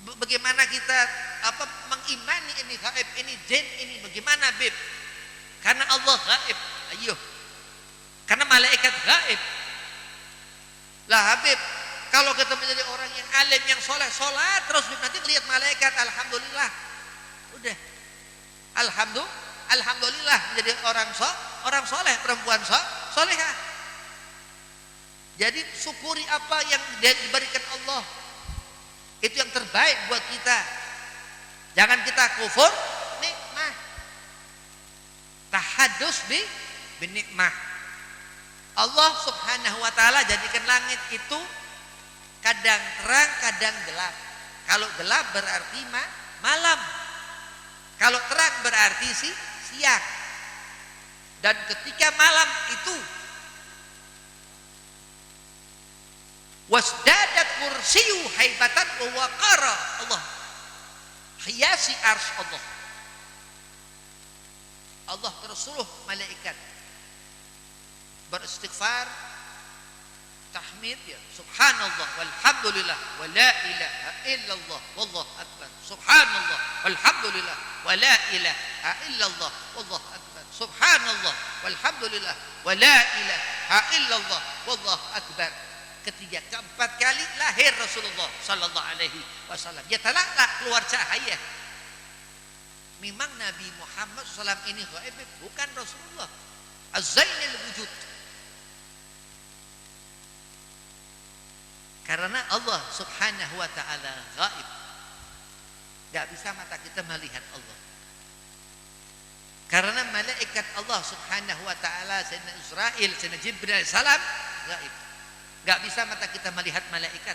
Bagaimana kita apa mengimani ini gaib, ini jin, ini bagaimana beb? Karena Allah gaib, ayo. Karena malaikat gaib. Lah Habib, kalau kita menjadi orang yang alim, yang soleh, sholat terus nanti melihat malaikat, alhamdulillah. Udah, alhamdulillah menjadi orang soleh, perempuan solehah. Jadi syukuri apa yang diberikan Allah. Itu yang terbaik buat kita. Jangan kita kufur nikmah. Tahadus bi nikmah. Allah Subhanahu wa taala jadikan langit itu kadang terang, kadang gelap. Kalau gelap berarti malam. Kalau terang berarti siang. Dan ketika malam itu wasdadat kursiyu haibatan wa waqara, Allah hiasi arsy Allah. Allah tersuruh malaikat beristighfar, tahmid, ya subhanallah walhamdulillah wa la ilaha illallah wallahu akbar, subhanallah walhamdulillah wa la ilaha illallah wallahu akbar, subhanallah walhamdulillah wa la ilaha illallah wallahu akbar. Ketiga, keempat kali lahir Rasulullah sallallahu alaihi wasallam. Dia talak keluar cahaya. Memang Nabi Muhammad SAW ini gaib, bukan Rasulullah. Az-Zainul Wujud. Karena Allah Subhanahu wa taala gaib. Enggak bisa mata kita melihat Allah. Karena malaikat Allah Subhanahu wa taala, Sayyidina Israil, Sayyidina Jibril salam gaib. Gak bisa mata kita melihat malaikat.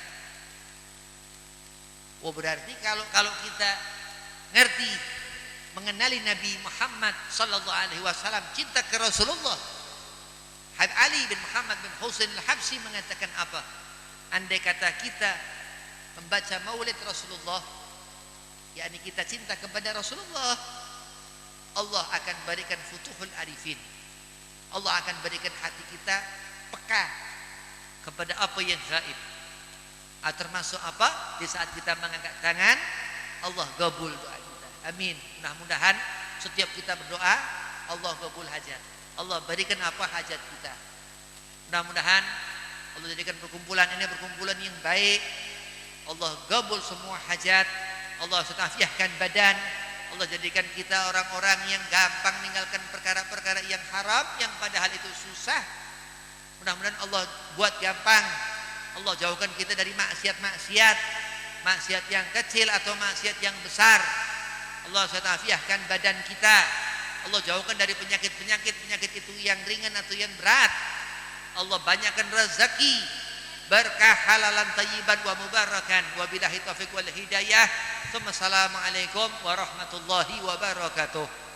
Oh berarti kalau kita ngerti mengenali Nabi Muhammad sallallahu alaihi wasallam, cinta ke Rasulullah. Habib Ali bin Muhammad bin Husain Al-Habsyi mengatakan apa? Andai kata kita membaca Maulid Rasulullah, yakni kita cinta kepada Rasulullah, Allah akan berikan futuhul arifin, Allah akan berikan hati kita peka kepada apa yang gaib. Termasuk apa? Di saat kita mengangkat tangan, Allah gabul doa kita. Amin. Mudah-mudahan setiap kita berdoa, Allah gabul hajat. Allah berikan apa hajat kita. Mudah-mudahan Allah jadikan perkumpulan ini perkumpulan yang baik. Allah gabul semua hajat. Allah setafiahkan badan. Allah jadikan kita orang-orang yang gampang meninggalkan perkara-perkara yang haram, yang padahal itu susah. Mudah-mudahan Allah buat gampang. Allah jauhkan kita dari maksiat-maksiat, maksiat yang kecil atau maksiat yang besar. Allah setafiahkan badan kita. Allah jauhkan dari penyakit itu yang ringan atau yang berat. Allah banyakkan rezeki, berkah halalan tayyiban wa mubarakan. Wabillahi taufiq wal hidayah. Assalamualaikum warahmatullahi wabarakatuh.